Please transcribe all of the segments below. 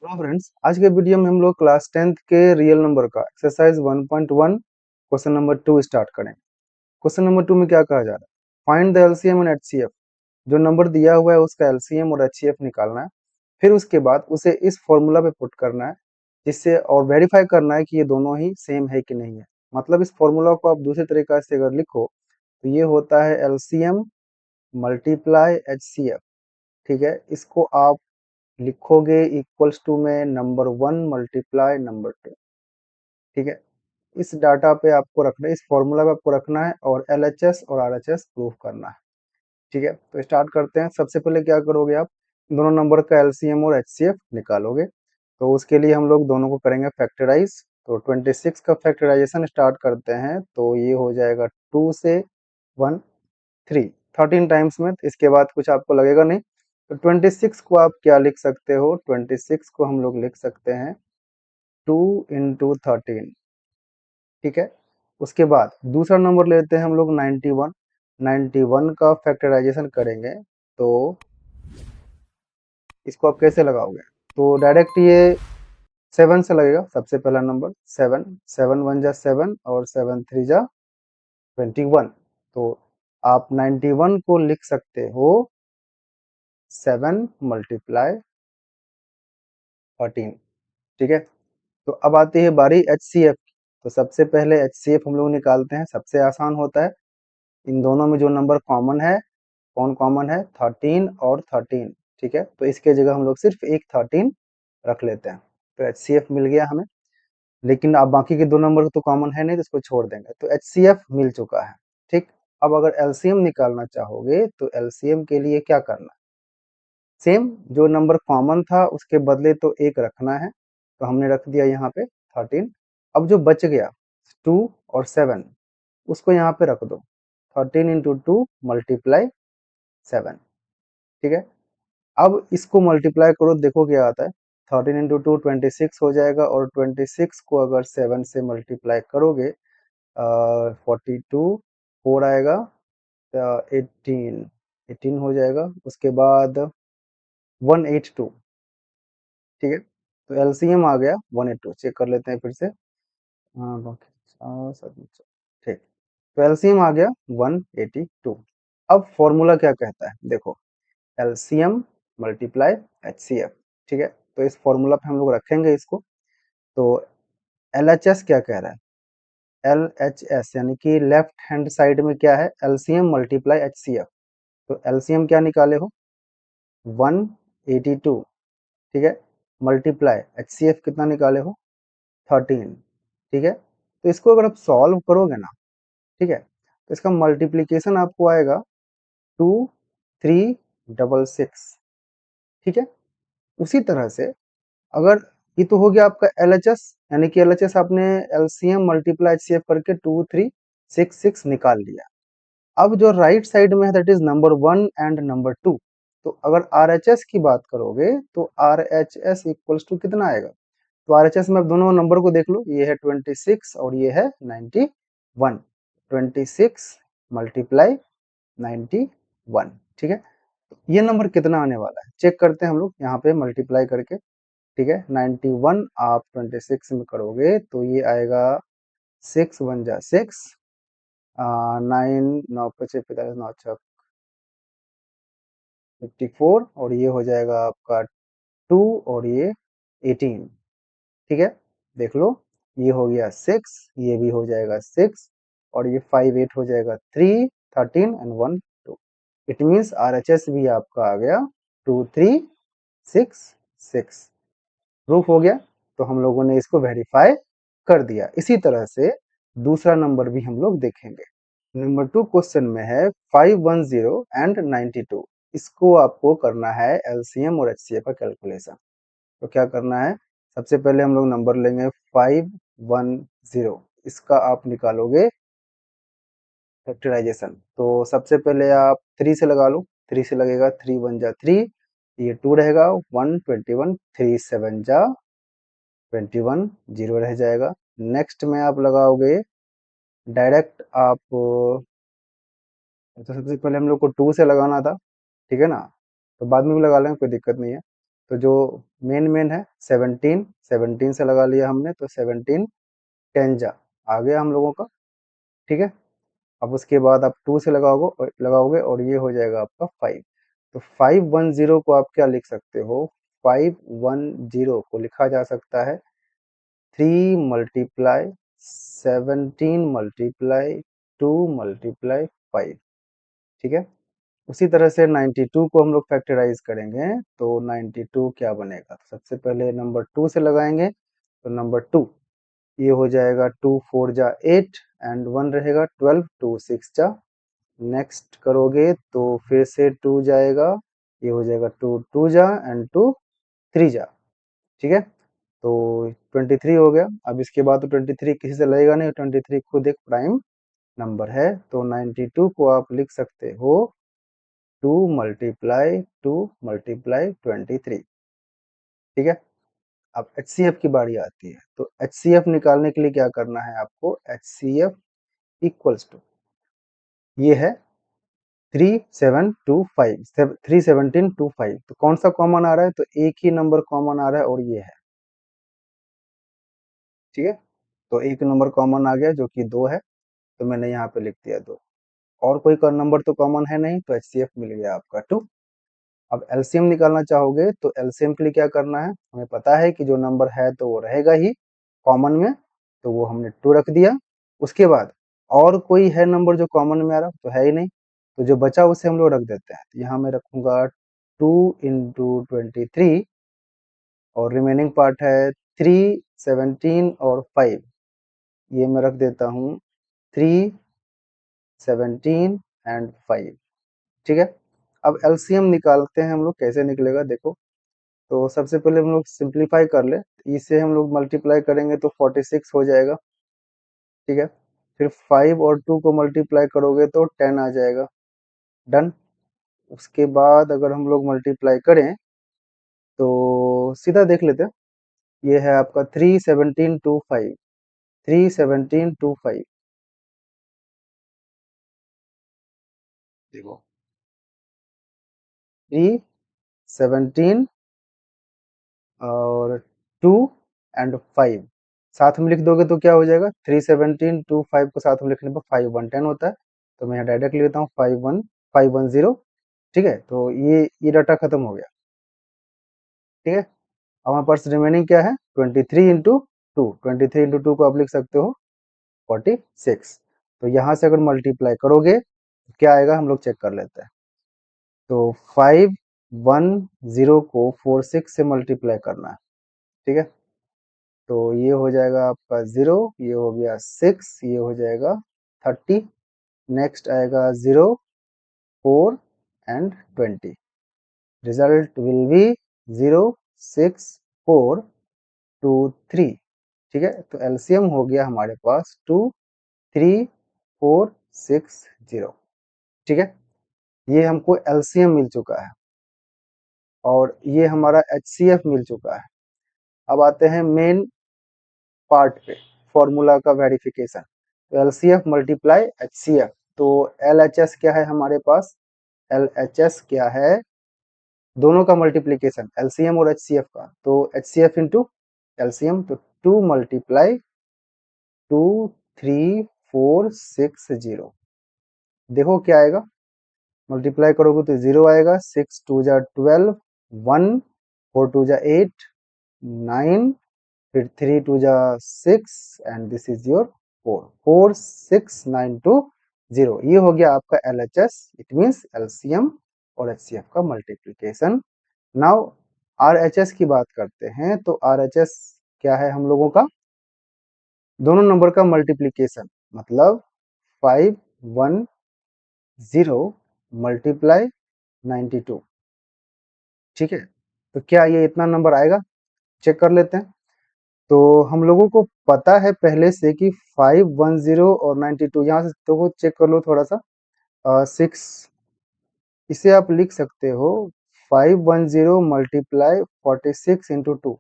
Hello friends, आज के video में हम लोग क्लास 10th के रियल नंबर का एक्सरसाइज 1.1 क्वेश्चन नंबर 2 स्टार्ट करें। क्वेश्चन नंबर 2 में क्या कहा जा रहा है? Find the LCM and HCF. जो नंबर दिया हुआ है उसका एलसीएम और एचसीएफ निकालना है। फिर उसके बाद उसे इस फॉर्मूला पे पुट करना है, जिससे और वेरीफाई करना है कि ये दोनों ही सेम है कि नहीं है। मतलब इस फॉर्मूला को आप दूसरे तरीका से अगर लिखो तो ये होता है एलसीएम मल्टीप्लाई एचसीएफ। ठीक है, इसको आप लिखोगे इक्वल्स टू में नंबर 1 मल्टीप्लाई नंबर 2। ठीक है, इस डाटा पे आपको रखना है, इस फॉर्मूला पे आपको रखना है और एलएचएस और आरएचएस प्रूफ करना है। ठीक है, तो स्टार्ट करते हैं। सबसे पहले क्या करोगे आप, दोनों नंबर का एलसीएम और एचसीएफ निकालोगे। तो उसके लिए हम लोग दोनों को करेंगे फैक्टराइज। तो 26 का फैक्टराइजेशन स्टार्ट करते हैं, तो ये हो जाएगा 2 से 1 3 13 टाइम्स में। इसके बाद कुछ आपको लगेगा नहीं। तो 26 को आप क्या लिख सकते हो, 26 को हम लोग लिख सकते हैं 2 इंटू 13। ठीक है, उसके बाद दूसरा नंबर लेते हैं हम लोग 91। 91 का फैक्टराइजेशन करेंगे, तो इसको आप कैसे लगाओगे? तो डायरेक्ट ये 7 से लगेगा। सबसे पहला नंबर 7, 7 1 जा 7 और 7 3 जा 21। तो आप 91 को लिख सकते हो 7 मल्टीप्लाई 13। ठीक है, तो अब आती है बारी एचसीएफ की। तो सबसे पहले एचसीएफ हम लोग निकालते हैं, सबसे आसान होता है। इन दोनों में जो नंबर कॉमन है, कौन कॉमन है? 13 और 13। ठीक है, तो इसके जगह हम लोग सिर्फ एक 13 रख लेते हैं। तो एचसीएफ मिल गया हमें, लेकिन अब बाकी के दो नंबर तो कॉमन है नहीं, तो इसको छोड़ देंगे। तो एचसीएफ मिल चुका है। ठीक, अब अगर एलसीएम निकालना चाहोगे तो एलसीएम के लिए क्या करना है? सेम, जो नंबर कॉमन था उसके बदले तो एक रखना है, तो हमने रख दिया यहाँ पे 13। अब जो बच गया 2 और 7, उसको यहाँ पे रख दो। 13 इंटू 2 मल्टीप्लाई 7। ठीक है, अब इसको मल्टीप्लाई करो, देखो क्या आता है। 13 इंटू 2 26 हो जाएगा, और 26 को अगर 7 से मल्टीप्लाई करोगे 42, 4 आएगा, 18, 18 हो जाएगा। उसके बाद 182। ठीक है, तो एलसीएम आ गया 182। चेक कर लेते हैं फिर से। हाँ, बाकी 4 7 ठीक। तो एलसीएम आ गया 182। अब फॉर्मूला क्या कहता है देखो, एलसीएम मल्टीप्लाई एचसीएफ। ठीक है, तो इस फॉर्मूला पे हम लोग रखेंगे इसको। तो एलएचएस क्या कह रहा है? एलएचएस यानी कि लेफ्ट हैंड साइड में क्या है? LCM multiply HCF. तो एलसीएम क्या निकाले हो? 182। ठीक है, मल्टीप्लाई एचसीएफ कितना निकाले हो? 13। ठीक है, तो इसको अगर आप सॉल्व करोगे ना, ठीक है, तो इसका मल्टीप्लीकेशन आपको आएगा 2366। ठीक है, उसी तरह से अगर ये तो हो गया आपका एलएचएस, यानी कि एलएचएस आपने एलसीएम मल्टीप्लाई एचसीएफ करके 2366 निकाल लिया। अब जो राइट साइड में है that is number 1 and number 2। तो अगर आरएचएस की बात करोगे तो आरएचएस इक्वल्स टू कितना आएगा? तो आरएचएस में आप दोनों नंबर को देख लो, ये है 26 और ये है 91। 26 मल्टीप्लाई 91। ठीक है, ये नंबर कितना आने वाला है चेक करते हैं हम लोग यहाँ पे मल्टीप्लाई करके। ठीक है, 91 आप 26 में करोगे तो ये आएगा 6 1 जा 6, 9 9 पचे 45 9 अच्छा 54, और ये हो जाएगा आपका 2 और ये 18। ठीक है, देख लो, ये हो गया 6, ये भी हो जाएगा 6, और ये 5 8 हो जाएगा 3 13 एंड 1 2। इट मीन्स आरएचएस भी आपका आ गया 2366। प्रूफ हो गया, तो हम लोगों ने इसको वेरीफाई कर दिया। इसी तरह से दूसरा नंबर भी हम लोग देखेंगे। नंबर 2 क्वेश्चन में है 510 एंड 92। इसको आपको करना है एलसीएम और एचसीएफ का कैलकुलेशन। तो क्या करना है, सबसे पहले हम लोग नंबर लेंगे 510, इसका आप निकालोगे फैक्टराइजेशन। तो सबसे पहले आप 3 से लगा लो, 3 से लगेगा 3 1 जा 3, ये 2 रहेगा 121, 3 7 जा 21, 0 रह जाएगा। नेक्स्ट में आप लगाओगे डायरेक्ट आप, तो सबसे पहले हम लोग को 2 से लगाना था। ठीक है ना, तो बाद में भी लगा लेंगे, कोई दिक्कत नहीं है। तो जो मेन है 17, 17 से लगा लिया हमने, तो 17 10 जा आ गया हम लोगों का, ठीक है। अब उसके बाद आप 2 से लगाओगे और ये हो जाएगा आपका 5। तो 510 को आप क्या लिख सकते हो, 510 को लिखा जा सकता है 3 मल्टीप्लाई 17 मल्टीप्लाई 2 मल्टीप्लाई 5, ठीक है। उसी तरह से 92 को हम लोग फैक्टराइज करेंगे, तो 92 क्या बनेगा, तो सबसे पहले नंबर 2 से लगाएंगे, तो नंबर 2 ये हो जाएगा 2 4 जा 8 एंड 1 रहेगा 12, 2 6 जा, नेक्स्ट करोगे तो फिर से 2 जाएगा, ये हो जाएगा 2 2 जा एंड 2 3 जा, ठीक है। तो 23 हो गया। अब इसके बाद तो 23 किसी से लगेगा नहीं, 23 खुद एक प्राइम नंबर है, तो 92 को आप लिख सकते हो 2 मल्टीप्लाई 2 मल्टीप्लाई 23, ठीक है। अब HCF की बारी आती है, तो HCF निकालने के लिए क्या करना है आपको, HCF इक्वल्स टू ये है 31725, तो कौन सा कॉमन आ रहा है, तो एक ही नंबर कॉमन आ रहा है और ये है, ठीक है। तो एक नंबर कॉमन आ गया जो कि 2 है, तो मैंने यहाँ पे लिख दिया 2, और कोई नंबर तो कॉमन है नहीं, तो HCF मिल गया आपका 2। अब एलसीएम निकालना चाहोगे, तो एलसीएम के लिए क्या करना है, हमें पता है कि जो नंबर है तो वो रहेगा ही कॉमन में, तो वो हमने 2 रख दिया। उसके बाद और कोई है नंबर जो कॉमन में आ रहा, तो है ही नहीं, तो जो बचा उसे हम लोग रख देते हैं। तो यहाँ मैं रखूंगा 2 इंटू 23, और रिमेनिंग पार्ट है 3 17 और 5, ये मैं रख देता हूँ 3 17 एंड 5, ठीक है। अब एलसीएम निकालते हैं हम लोग, कैसे निकलेगा देखो। तो सबसे पहले हम लोग सिंप्लीफाई कर ले, इसे हम लोग मल्टीप्लाई करेंगे तो 46 हो जाएगा, ठीक है। फिर 5 और 2 को मल्टीप्लाई करोगे तो 10 आ जाएगा, डन। उसके बाद अगर हम लोग मल्टीप्लाई करें तो सीधा देख लेते हैं, ये है आपका 31725, 31725, देखो 317 और 2 एंड 5 साथ में लिख दोगे तो क्या हो जाएगा, 317 2 5 को साथ में लिखने पर 5110 होता है, तो मैं यहाँ डायरेक्ट लिख लेता हूँ 510, ठीक है। तो ये डाटा खत्म हो गया, ठीक है। अब हमारे पास रिमेनिंग क्या है, 23 इंटू 2, 23 इंटू 2 को आप लिख सकते हो 46। तो यहाँ से अगर मल्टीप्लाई करोगे तो क्या आएगा, हम लोग चेक कर लेते हैं। तो 510 को 46 से मल्टीप्लाई करना है, ठीक है। तो ये हो जाएगा आपका 0, ये हो गया 6, ये हो जाएगा 30, नेक्स्ट आएगा 0 4 एंड 20, रिजल्ट विल बी 0 6 4 2 3, ठीक है। तो एलसीएम हो गया हमारे पास 2 3 4 6 0, ठीक है। ये हमको एलसीएम मिल चुका है और ये हमारा एचसीएफ मिल चुका है। अब आते हैं मेन पार्ट पे, फॉर्मूला का वेरिफिकेशन। तो एलसीएफ मल्टीप्लाई एचसीएफ, तो एलएचएस क्या है हमारे पास, एलएचएस क्या है, दोनों का मल्टीप्लीकेशन एलसीएम और एचसीएफ का, तो एचसीएफ इंटू एलसीएम, तो 2 मल्टीप्लाई 2 3 4 6 0, देखो क्या आएगा, मल्टीप्लाई करोगे तो 0 आएगा, 6 2 जा 12, 1 4 2 जा 8 9, फिर 3 2 जा 6 एंड दिस इज योर 4 4 6 9 2 0, ये हो गया आपका एलएचएस, इट मींस एलसीएम और एचसीएफ का मल्टीप्लिकेशन। नाउ आरएचएस की बात करते हैं, तो आरएचएस क्या है हम लोगों का, दोनों नंबर का मल्टीप्लिकेशन, मतलब 510 मल्टीप्लाई 92, ठीक है। तो क्या ये इतना नंबर आएगा, चेक कर लेते हैं। तो हम लोगों को पता है पहले से कि 510 और 92, यहाँ से तो चेक कर लो थोड़ा सा, 6, इसे आप लिख सकते हो 510 मल्टीप्लाई 46 इंटू 2,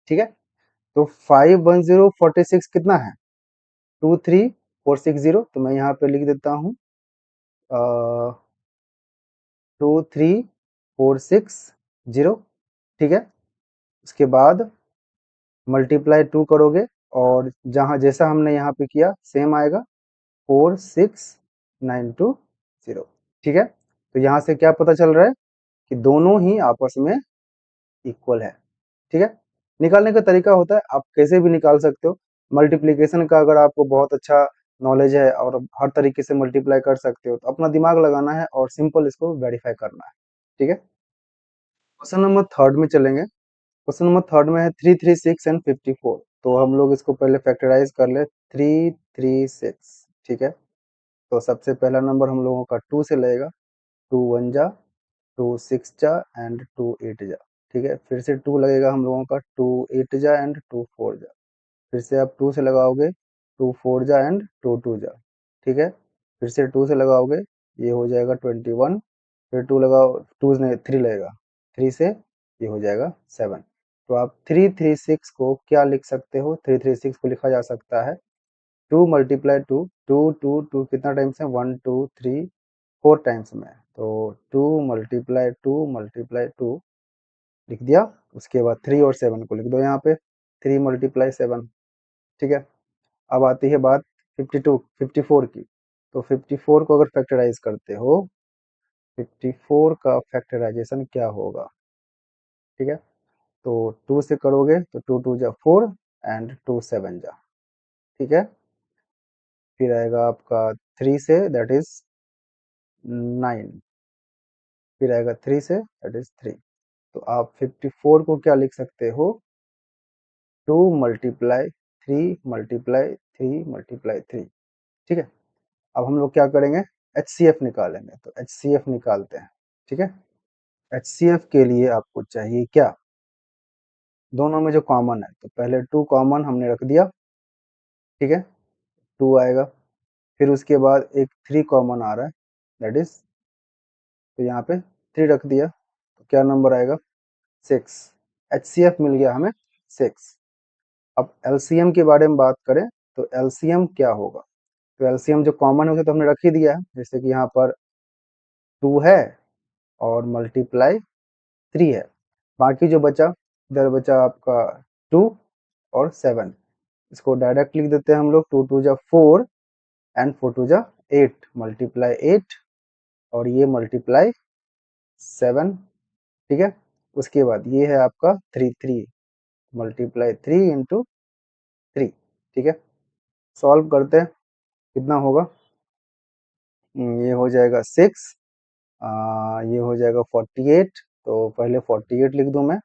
ठीक है। तो 510 46 कितना है, 23460, तो मैं यहाँ पे लिख देता हूँ 23460, ठीक है। उसके बाद मल्टीप्लाई 2 करोगे और जहाँ जैसा हमने यहाँ पे किया सेम आएगा 46920। ठीक है। तो यहाँ से क्या पता चल रहा है कि दोनों ही आपस में इक्वल है। ठीक है। निकालने का तरीका होता है, आप कैसे भी निकाल सकते हो। मल्टीप्लिकेशन का अगर आपको बहुत अच्छा नॉलेज है और हर तरीके से मल्टीप्लाई कर सकते हो तो अपना दिमाग लगाना है और सिंपल इसको वेरीफाई करना है। ठीक है। क्वेश्चन नंबर थर्ड में चलेंगे। क्वेश्चन नंबर थर्ड में है 336 एंड 54। तो हम लोग इसको पहले फैक्टराइज कर ले। 336। ठीक है। तो सबसे पहला नंबर हम लोगों का 2 से लगेगा। 2 1 जा, 2 6 जा एंड 2 8 जा। ठीक है। फिर से 2 लगेगा हम लोगों का। 2 8 जा एंड 2 4 जा। फिर से आप 2 से लगाओगे। 2 4 जा एंड 2 2 जा। ठीक है। फिर से 2 से लगाओगे, ये हो जाएगा 21। फिर 2 लगाओ, 2 नहीं 3 लगेगा। 3 से ये हो जाएगा 7। तो आप 336 को क्या लिख सकते हो? 336 को लिखा जा सकता है 2 मल्टीप्लाई 2। 2 2 2 कितना टाइम्स है? 1 2 3 4 टाइम्स में। तो 2 मल्टीप्लाई 2 मल्टीप्लाई 2 लिख दिया। उसके बाद 3 और 7 को लिख दो यहाँ पे। 3 मल्टीप्लाई 7। ठीक है। अब आती है बात 52 54 की। तो 54 को अगर फैक्टराइज करते हो, 54 का फैक्टराइजेशन क्या होगा? ठीक है। तो 2 से करोगे तो 2 2 जा 4 एंड 2 7 जा। ठीक है। फिर आएगा आपका 3 से, दैट इज 9। फिर आएगा 3 से, दैट इज 3। तो आप 54 को क्या लिख सकते हो? 2 मल्टीप्लाई 3 मल्टीप्लाई 3 मल्टीप्लाई 3। ठीक है। अब हम लोग क्या करेंगे? HCF निकालेंगे। तो HCF निकालते हैं। ठीक है। HCF के लिए आपको चाहिए क्या? दोनों में जो कॉमन है, तो पहले 2 कॉमन हमने रख दिया। ठीक है। 2 आएगा। फिर उसके बाद एक 3 कॉमन आ रहा है, दैट इज, तो यहाँ पे 3 रख दिया। तो क्या नंबर आएगा? 6। HCF मिल गया हमें 6। अब LCM के बारे में बात करें तो LCM क्या होगा? तो LCM जो कॉमन है उसे तो हमने रख ही दिया है, जैसे कि यहाँ पर 2 है और मल्टीप्लाई 3 है। बाकी जो बचा, इधर बचा आपका 2 और 7। इसको डायरेक्ट लिख देते हैं हम लोग। 2 2 जा 4 एंड 4 2 जा 8 मल्टीप्लाई 8 और ये मल्टीप्लाई 7। ठीक है। उसके बाद ये है आपका 3 3 मल्टीप्लाई 3 इंटू 3। ठीक है। सॉल्व करते हैं, कितना होगा? ये हो जाएगा 6। ये हो जाएगा 48। तो पहले 48 लिख दूं मैं।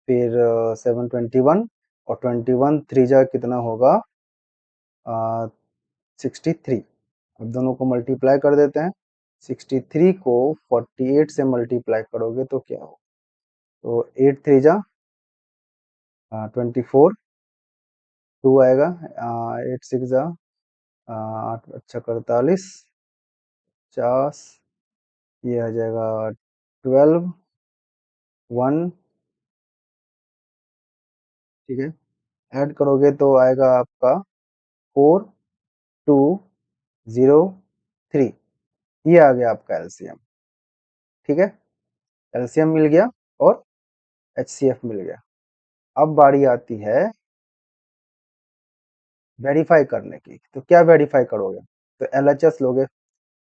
फिर 721 और 21 3 जा कितना होगा? 63। अब दोनों को मल्टीप्लाई कर देते हैं। 63 को 48 से मल्टीप्लाई करोगे तो क्या हो? तो 8 3 जा 24। 2 आएगा। 8 6 जा 8 अच्छा 48 50। ये आ जाएगा 12 1। ठीक है। ऐड करोगे तो आएगा आपका 4 2 0 3। ये आ गया आपका LCM। ठीक है। LCM मिल गया और HCF मिल गया। अब बारी आती है वेरीफाई करने की। तो क्या वेरीफाई करोगे? तो LHS लोगे।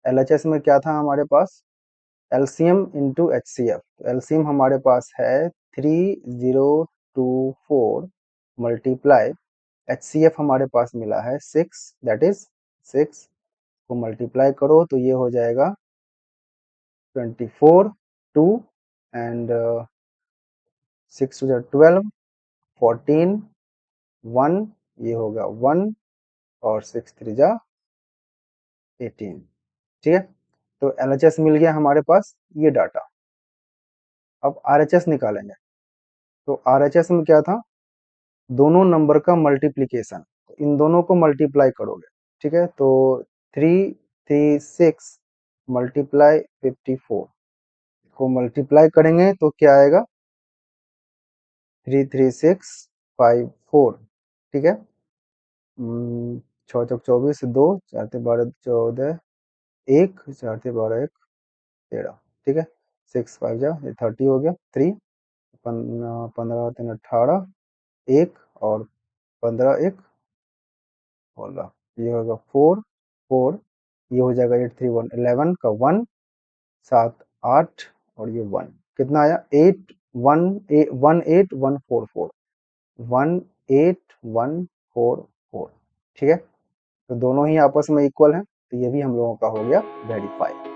LHS में क्या था हमारे पास? LCM into HCF। तो LCM हमारे पास है 3024 मल्टीप्लाई, HCF हमारे पास मिला है 6, दैट इज 6 को मल्टीप्लाई करो तो ये हो जाएगा 24 2 एंड 6 टू 12 14 1। ये होगा 1 और 6 3 जा 18। ठीक है। तो LHS मिल गया हमारे पास ये डाटा। अब RHS निकालेंगे। तो RHS में क्या था? दोनों नंबर का मल्टीप्लिकेशन। तो इन दोनों को मल्टीप्लाई करोगे। ठीक है। तो 336 मल्टीप्लाई 54 को मल्टीप्लाई करेंगे तो क्या आएगा? 33654। ठीक है। 6 चौक 24, 2 4 3 12 14, 1 4 3 12 1 13। ठीक है। 6 5 जा 30 हो गया 3। 15 3 18, 1 और 15 1 16, ये होगा 4 4, ये हो जाएगा 8 3 1 11 का 1, 7 8 और ये 1, कितना आया 8 1 1 8 1 4 4, 1 8 1 4 4, ठीक है। तो दोनों ही आपस में इक्वल हैं, तो ये भी हम लोगों का हो गया वेरीफाई।